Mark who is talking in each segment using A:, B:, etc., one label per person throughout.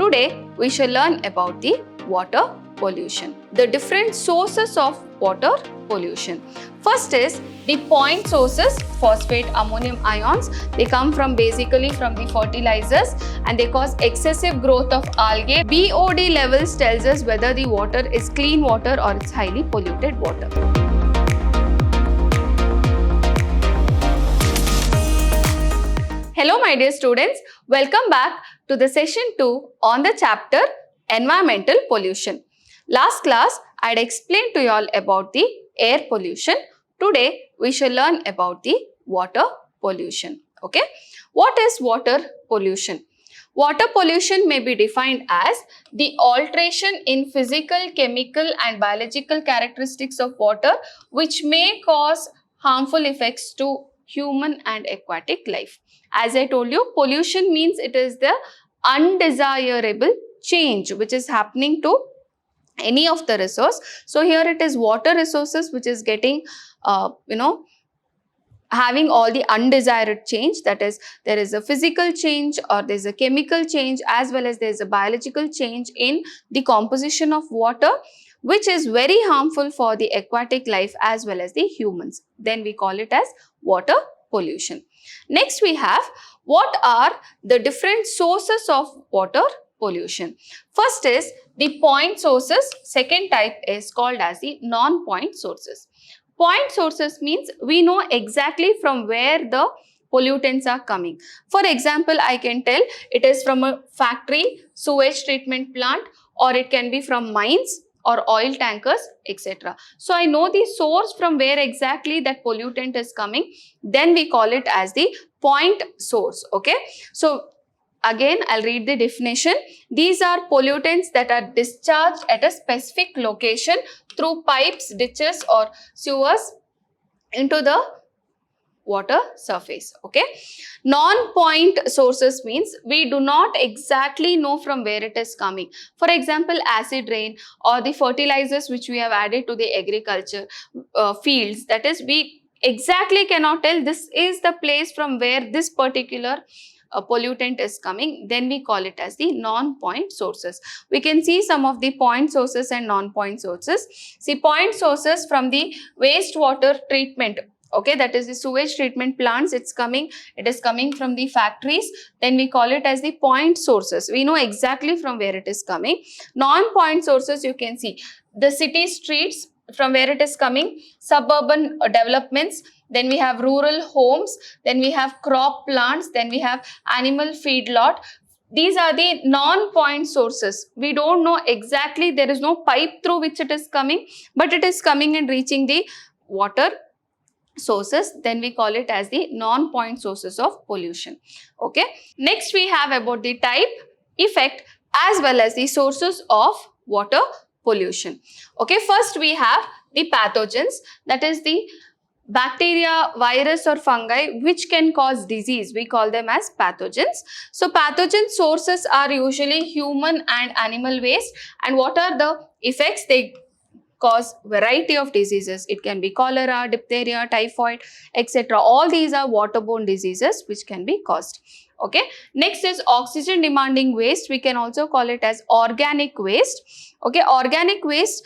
A: Today we shall learn about the water pollution, the different sources of water pollution. First is the point sources, phosphate, ammonium ions. They come basically from the fertilizers and they cause excessive growth of algae. BOD levels tells us whether the water is clean water or it's highly polluted water. Hello my dear students, welcome back to the session 2 on the chapter environmental pollution. Last class I had explained to you all about the air pollution. Today we shall learn about the water pollution. Okay, what is water pollution? Water pollution may be defined as the alteration in physical, chemical and biological characteristics of water which may cause harmful effects to human and aquatic life. As I told you, pollution means it is the undesirable change which is happening to any of the resource. So here it is water resources which is getting having all the undesired change, that is there is a physical change or there is a chemical change as well as there is a biological change in the composition of water which is very harmful for the aquatic life as well as the humans. Then we call it as water pollution. Next we have what are the different sources of water pollution. First is the point sources, second type is called as the non-point sources. Point sources means we know exactly from where the pollutants are coming. For example, I can tell it is from a factory, sewage treatment plant, or it can be from mines or oil tankers, etc. So I know the source from where exactly that pollutant is coming, then we call it as the point source. Okay, so again I'll read the definition. These are pollutants that are discharged at a specific location through pipes, ditches or sewers into the water surface. Okay, non-point sources means we do not exactly know from where it is coming. For example, acid rain or the fertilizers which we have added to the agriculture fields, that is we exactly cannot tell this is the place from where this particular pollutant is coming, then we call it as the non-point sources. We can see some of the point sources and non-point sources. See, point sources from the wastewater treatment. Okay, that is the sewage treatment plants, it is coming from the factories, then we call it as the point sources. We know exactly from where it is coming. Non-point sources, you can see the city streets from where it is coming, suburban developments, then we have rural homes, then we have crop plants, then we have animal feedlot. These are the non-point sources. We don't know exactly, there is no pipe through which it is coming, but it is coming and reaching the water sources, then we call it as the non-point sources of pollution. Okay, next we have about the type, effect as well as the sources of water pollution. Okay, first we have the pathogens, that is the bacteria, virus or fungi which can cause disease, we call them as pathogens. So pathogen sources are usually human and animal waste, and what are the effects? They cause variety of diseases. It can be cholera, diphtheria, typhoid, etc. All these are waterborne diseases which can be caused. Okay, next is oxygen demanding waste. We can also call it as organic waste. Okay, organic waste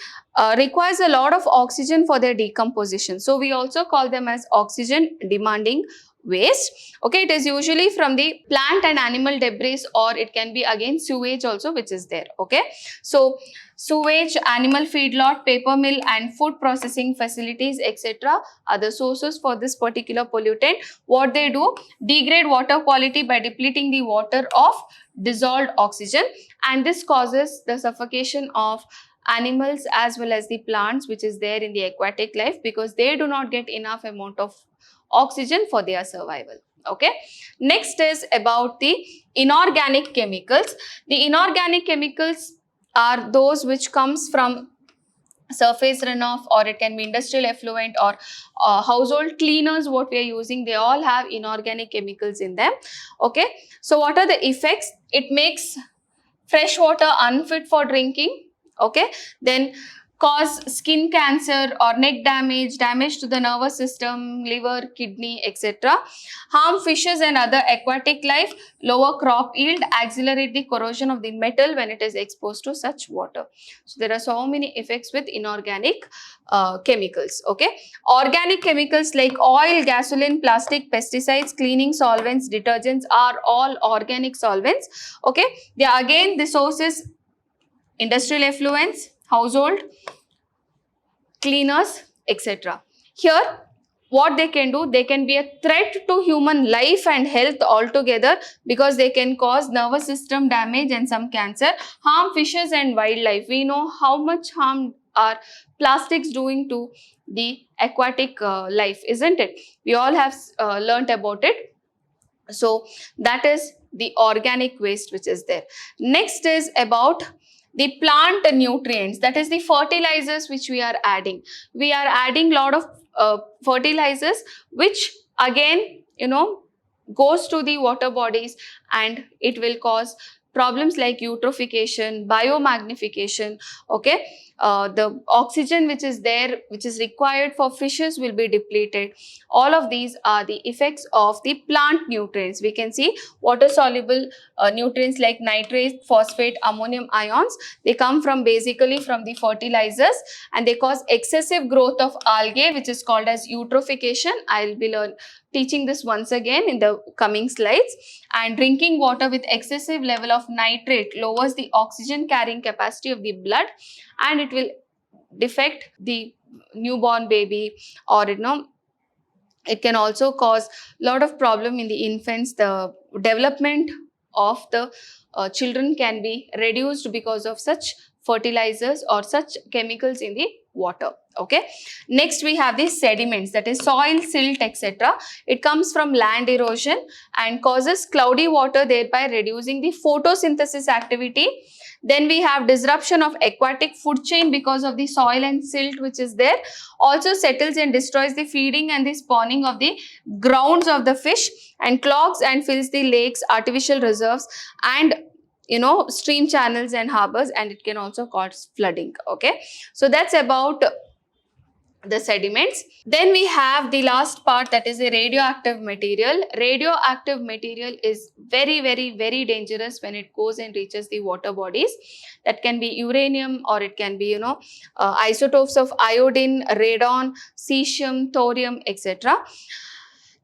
A: requires a lot of oxygen for their decomposition, so we also call them as oxygen demanding waste. Okay, it is usually from the plant and animal debris, or it can be again sewage also which is there. Okay, so sewage, animal feedlot, paper mill and food processing facilities, etc. are the sources for this particular pollutant. What they do? Degrade water quality by depleting the water of dissolved oxygen, and this causes the suffocation of animals as well as the plants which is there in the aquatic life, because they do not get enough amount of oxygen for their survival. Okay, next is about the inorganic chemicals. The inorganic chemicals are those which comes from surface runoff, or it can be industrial effluent or household cleaners what we are using. They all have inorganic chemicals in them. Okay, so what are the effects? It makes fresh water unfit for drinking. Okay, then cause skin cancer or neck damage, damage to the nervous system, liver, kidney, etc. Harm fishes and other aquatic life, lower crop yield, accelerate the corrosion of the metal when it is exposed to such water. So there are so many effects with inorganic chemicals. Okay, organic chemicals like oil, gasoline, plastic, pesticides, cleaning solvents, detergents are all organic solvents. Okay, they are again the sources: industrial effluents, household cleaners, etc. Here, what they can do, they can be a threat to human life and health altogether, because they can cause nervous system damage and some cancer, harm fishes and wildlife. We know how much harm are plastics doing to the aquatic life, isn't it? We all have learnt about it. So that is the organic waste which is there. Next is about the plant nutrients, that is the fertilizers which we are adding. We are adding lot of fertilizers, which again, goes to the water bodies, and it will cause problems like eutrophication, biomagnification. Okay, the oxygen which is there, which is required for fishes, will be depleted. All of these are the effects of the plant nutrients. We can see water soluble nutrients like nitrate, phosphate, ammonium ions. They come from basically from the fertilizers, and they cause excessive growth of algae, which is called as eutrophication. I'll be teaching this once again in the coming slides. And drinking water with excessive level of nitrate lowers the oxygen carrying capacity of the blood, and it will defect the newborn baby, or it can also cause a lot of problem in the infants. The development of the children can be reduced because of such fertilizers or such chemicals in the water. Okay, next we have the sediments, that is soil, silt, etc. It comes from land erosion and causes cloudy water, thereby reducing the photosynthesis activity. Then we have disruption of aquatic food chain because of the soil and silt which is there. Also settles and destroys the feeding and the spawning of the grounds of the fish, and clogs and fills the lakes, artificial reserves, and stream channels and harbors, and it can also cause flooding. Okay, so that's about the sediments. Then we have the last part, that is the radioactive material. Radioactive material is very, very, very dangerous when it goes and reaches the water bodies. That can be uranium, or it can be isotopes of iodine, radon, cesium, thorium, etc.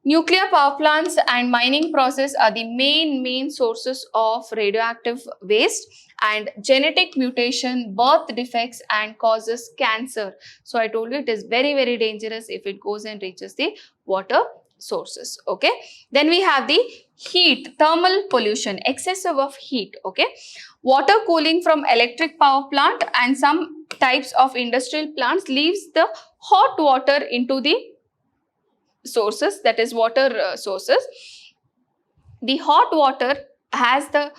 A: Nuclear power plants and mining process are the main sources of radioactive waste, and genetic mutation, birth defects, and causes cancer. So I told you it is very, very dangerous if it goes and reaches the water sources. Okay, then we have the heat, thermal pollution, excessive of heat. Okay, water cooling from electric power plant and some types of industrial plants leaves the hot water into the sources, that is water sources. The hot water has the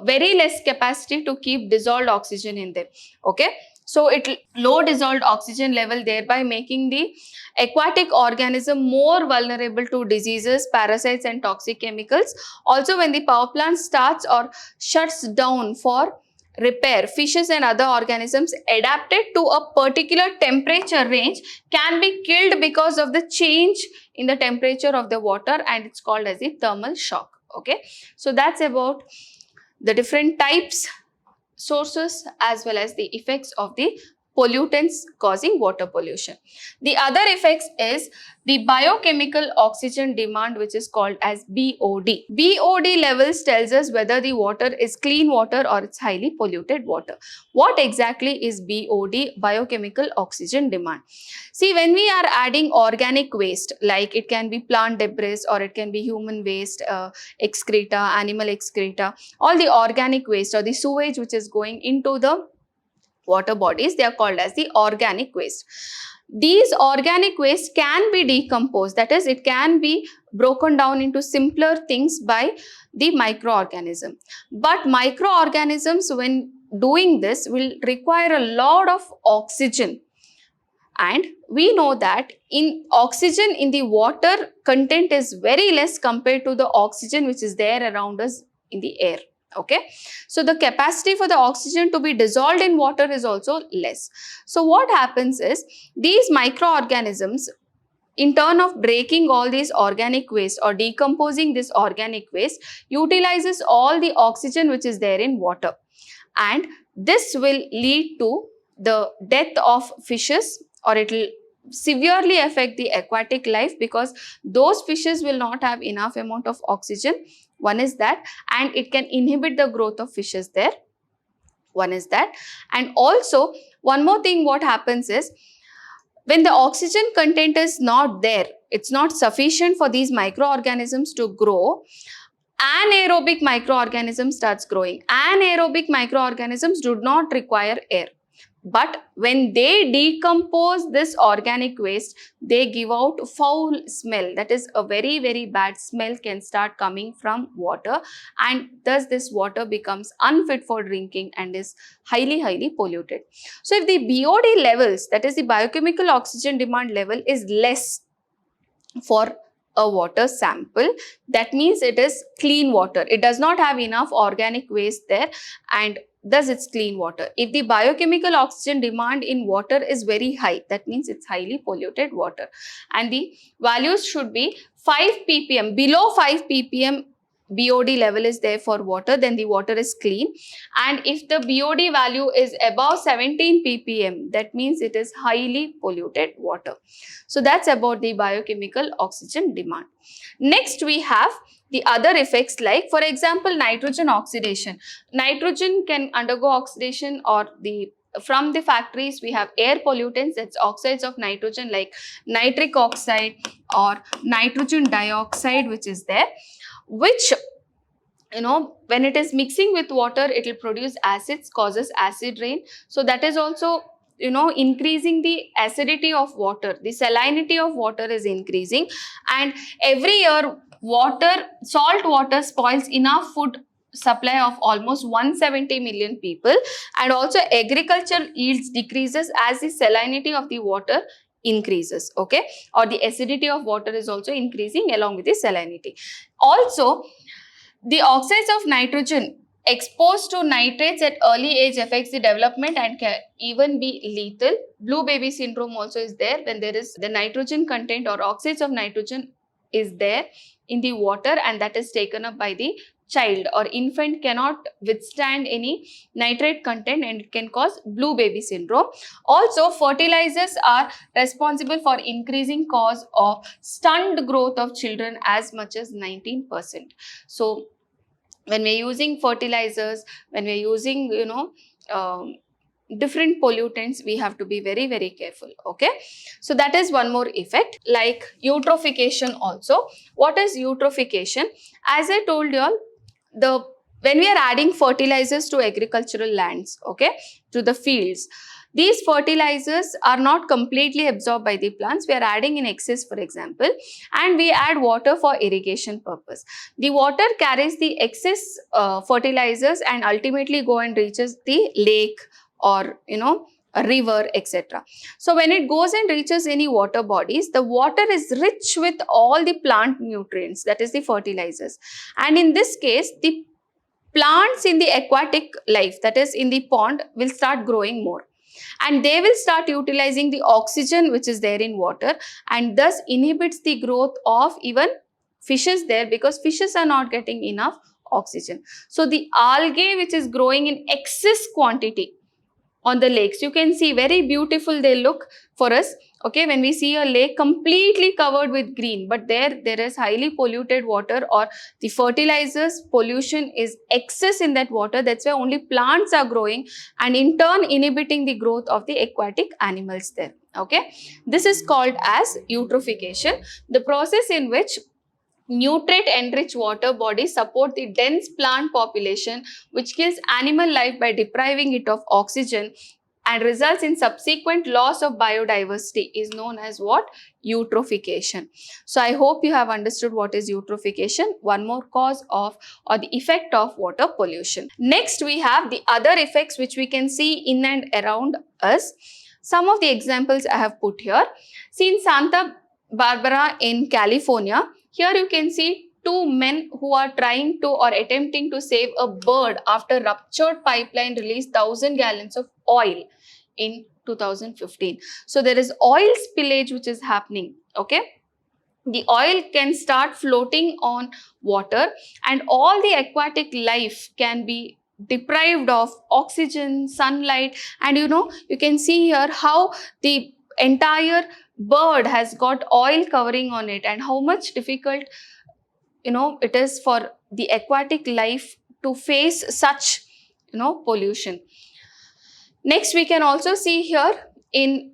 A: very less capacity to keep dissolved oxygen in them. Okay, so it low dissolved oxygen level, thereby making the aquatic organism more vulnerable to diseases, parasites, and toxic chemicals. Also, when the power plant starts or shuts down for repair, fishes and other organisms adapted to a particular temperature range can be killed because of the change in the temperature of the water, and it's called as the thermal shock. Okay, so that's about the different types, sources, as well as the effects of the pollutants causing water pollution. The other effects is the biochemical oxygen demand, which is called as BOD. BOD levels tells us whether the water is clean water or it's highly polluted water. What exactly is BOD, biochemical oxygen demand? See, when we are adding organic waste, like it can be plant debris or it can be human waste, excreta, animal excreta, all the organic waste or the sewage which is going into the water bodies, they are called as the organic waste. These organic waste can be decomposed, that is, it can be broken down into simpler things by the microorganism. But microorganisms, when doing this, will require a lot of oxygen. And we know that in oxygen in the water content is very less compared to the oxygen which is there around us in the air. Okay, so the capacity for the oxygen to be dissolved in water is also less. So what happens is these microorganisms, in turn of breaking all these organic waste or decomposing this organic waste, utilizes all the oxygen which is there in water, and this will lead to the death of fishes, or it will severely affect the aquatic life, because those fishes will not have enough amount of oxygen. One is that, and it can inhibit the growth of fishes there. One is that, and also one more thing what happens is, when the oxygen content is not there, it's not sufficient for these microorganisms to grow, anaerobic microorganisms starts growing. Anaerobic microorganisms do not require air, but when they decompose this organic waste, they give out foul smell. That is, a very bad smell can start coming from water, and thus this water becomes unfit for drinking and is highly polluted. So if the BOD levels, that is the biochemical oxygen demand level, is less for a water sample, that means it is clean water. It does not have enough organic waste there, and thus it's clean water. If the biochemical oxygen demand in water is very high, that means it's highly polluted water, and the values should be 5 ppm. Below 5 ppm BOD level is there for water, then the water is clean. And if the BOD value is above 17 ppm, that means it is highly polluted water. So that's about the biochemical oxygen demand. Next, we have the other effects, like for example, nitrogen oxidation. Nitrogen can undergo oxidation, or from the factories we have air pollutants, that's oxides of nitrogen like nitric oxide or nitrogen dioxide, which is there, which, when it is mixing with water, it will produce acids, causes acid rain. So that is also, increasing the acidity of water. The salinity of water is increasing, and every year salt water spoils enough food supply of almost 170 million people, and also agriculture yields decreases as the salinity of the water increases, okay, or the acidity of water is also increasing along with the salinity. Also, the oxides of nitrogen exposed to nitrates at early age affects the development and can even be lethal. Blue baby syndrome also is there when there is the nitrogen content or oxides of nitrogen is there in the water, and that is taken up by the child, or infant cannot withstand any nitrate content, and it can cause blue baby syndrome. Also, fertilizers are responsible for increasing cause of stunned growth of children as much as 19%. So when we're using fertilizers, when we're using, different pollutants, we have to be very careful, okay. So that is one more effect. Like eutrophication also. What is eutrophication? As I told you all, when we are adding fertilizers to agricultural lands, okay, to the fields, these fertilizers are not completely absorbed by the plants. We are adding in excess, for example, and we add water for irrigation purpose. The water carries the excess fertilizers and ultimately go and reaches the lake, or a river, etc. So when it goes and reaches any water bodies, the water is rich with all the plant nutrients, that is the fertilizers, and in this case the plants in the aquatic life, that is in the pond, will start growing more, and they will start utilizing the oxygen which is there in water, and thus inhibits the growth of even fishes there, because fishes are not getting enough oxygen. So the algae which is growing in excess quantity on the lakes, you can see very beautiful they look for us, okay, when we see a lake completely covered with green, but there is highly polluted water, or the fertilizers pollution is excess in that water. That's why only plants are growing, and in turn inhibiting the growth of the aquatic animals there, okay. This is called as eutrophication, the process in which nutrient-enriched water bodies support the dense plant population, which kills animal life by depriving it of oxygen and results in subsequent loss of biodiversity, is known as what? Eutrophication. So I hope you have understood what is eutrophication, one more cause of or the effect of water pollution. Next, we have the other effects which we can see in and around us. Some of the examples I have put here. See, in Santa Barbara in California, here you can see two men who are trying to or attempting to save a bird after ruptured pipeline released 1,000 gallons of oil in 2015. So there is oil spillage which is happening. Okay, the oil can start floating on water, and all the aquatic life can be deprived of oxygen, sunlight, and you can see here how the entire bird has got oil covering on it, and how much difficult it is for the aquatic life to face such pollution. Next, we can also see here in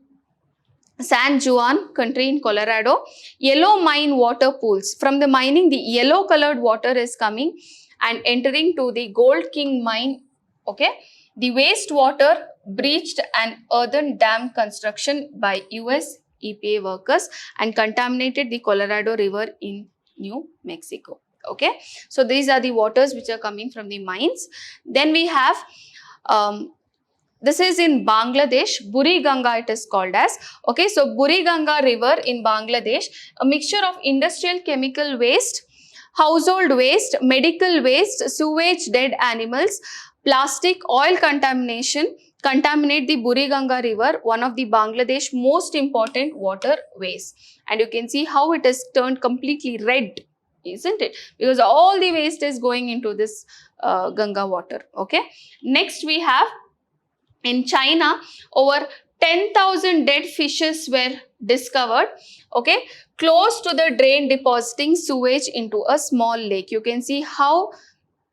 A: San Juan country in Colorado, yellow mine water pools. From the mining, the yellow colored water is coming and entering to the Gold King mine. Okay, the wastewater breached an earthen dam construction by US EPA workers and contaminated the Colorado River in New Mexico. Okay, so these are the waters which are coming from the mines. Then we have this is in Bangladesh, Buri Ganga it is called as. Okay, so Buri Ganga river in Bangladesh, a mixture of industrial chemical waste, household waste, medical waste, sewage, dead animals, plastic, oil contamination contaminate the Buri Ganga river, one of the Bangladesh most important waterways. And you can see how it has turned completely red, isn't it? Because all the waste is going into this Ganga water. Okay, next we have in China, over 10,000 dead fishes were discovered, okay, close to the drain depositing sewage into a small lake. You can see how,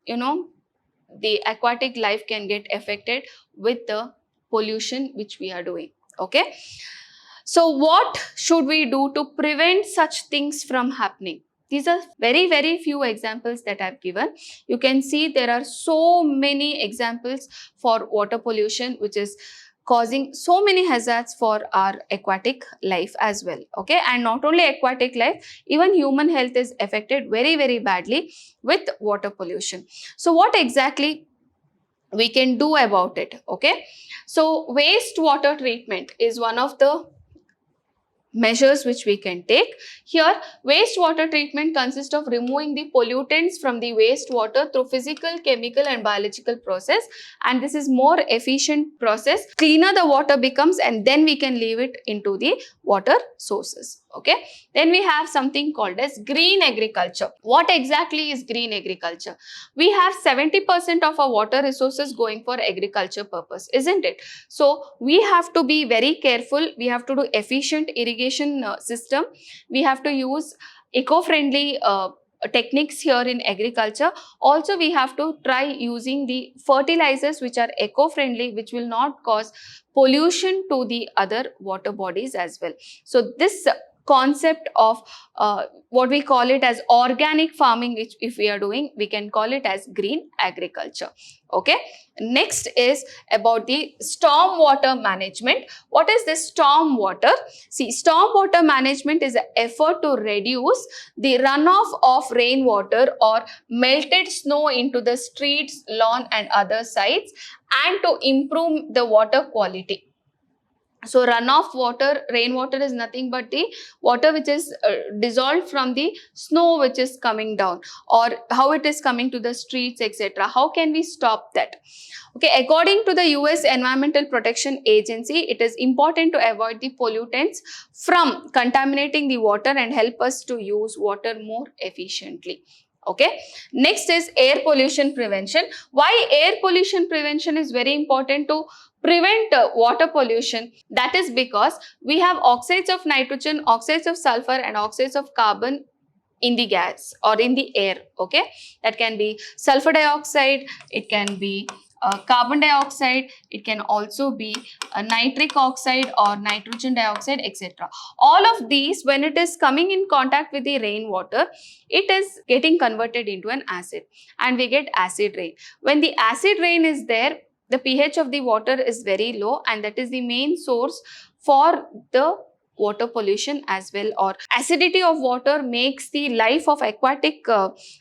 A: the aquatic life can get affected with the pollution which we are doing, okay. So what should we do to prevent such things from happening? These are very, very few examples that I've given. You can see there are so many examples for water pollution which is causing so many hazards for our aquatic life as well. Okay, and not only aquatic life, even human health is affected very, very badly with water pollution. So what exactly we can do about it? Okay, so wastewater treatment is one of the measures which we can take. Here, wastewater treatment consists of removing the pollutants from the wastewater through physical, chemical and biological process, and this is more efficient process. Cleaner the water becomes, and then we can leave it into the water sources. Okay, then we have something called as green agriculture. What exactly is green agriculture? We have 70% of our water resources going for agriculture purpose, isn't it? So we have to be very careful. We have to do efficient irrigation system. We have to use eco-friendly techniques here in agriculture. Also, we have to try using the fertilizers which are eco-friendly, which will not cause pollution to the other water bodies as well. So this concept of what we call it as organic farming, which if we are doing, we can call it as green agriculture. Okay, next is about the storm water management. What is this storm water? See, storm water management is an effort to reduce the runoff of rainwater or melted snow into the streets, lawn and other sites, and to improve the water quality. So runoff water, rainwater is nothing but the water which is dissolved from the snow which is coming down, or how it is coming to the streets, etc. How can we stop that? Okay, according to the US Environmental Protection Agency, it is important to avoid the pollutants from contaminating the water and help us to use water more efficiently. Okay, next is air pollution prevention. Why air pollution prevention is very important to prevent water pollution? That is because we have oxides of nitrogen, oxides of sulfur and oxides of carbon in the gas or in the air. Okay, that can be sulfur dioxide, it can be carbon dioxide, it can also be nitric oxide or nitrogen dioxide, etc. All of these, when it is coming in contact with the rainwater, it is getting converted into an acid and we get acid rain. When the acid rain is there, the pH of the water is very low, and that is the main source for the water pollution as well, or acidity of water makes the life of aquatic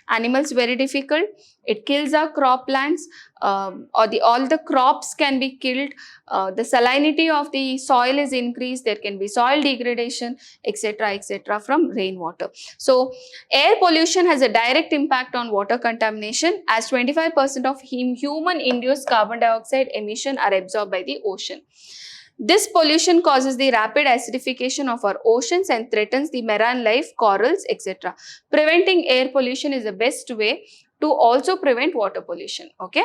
A: animals very difficult. It kills our croplands, or all the crops can be killed. The salinity of the soil is increased, there can be soil degradation, etc., etc., from rainwater. So air pollution has a direct impact on water contamination, as 25% of human induced carbon dioxide emission are absorbed by the ocean. This pollution causes the rapid acidification of our oceans and threatens the marine life, corals, etc. Preventing air pollution is the best way to also prevent water pollution. Okay.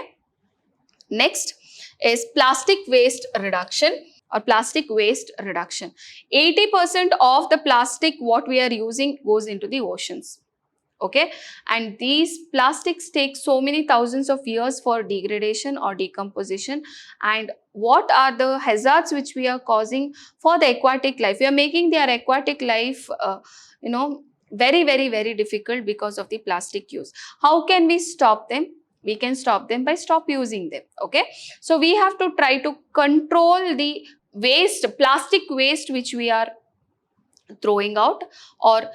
A: Next is plastic waste reduction or plastic waste reduction. 80% of the plastic what we are using goes into the oceans. Okay, and these plastics take so many thousands of years for degradation or decomposition. And what are the hazards which we are causing for the aquatic life? We are making their aquatic life very, very, very difficult because of the plastic use. How can we stop them? We can stop them by stop using them. Okay, so we have to try to control the plastic waste which we are throwing out, or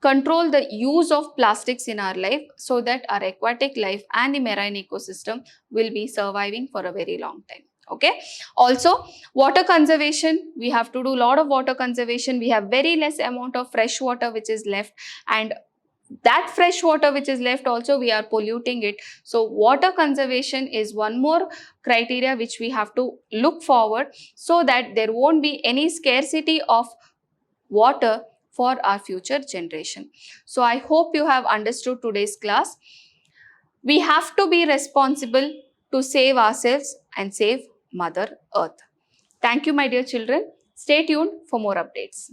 A: control the use of plastics in our life, so that our aquatic life and the marine ecosystem will be surviving for a very long time. Okay, also water conservation, we have to do a lot of water conservation. We have very less amount of fresh water which is left, and that fresh water which is left also we are polluting it. So water conservation is one more criteria which we have to look forward, so that there won't be any scarcity of water for our future generation. So I hope you have understood today's class. We have to be responsible to save ourselves and save Mother Earth. Thank you, my dear children. Stay tuned for more updates.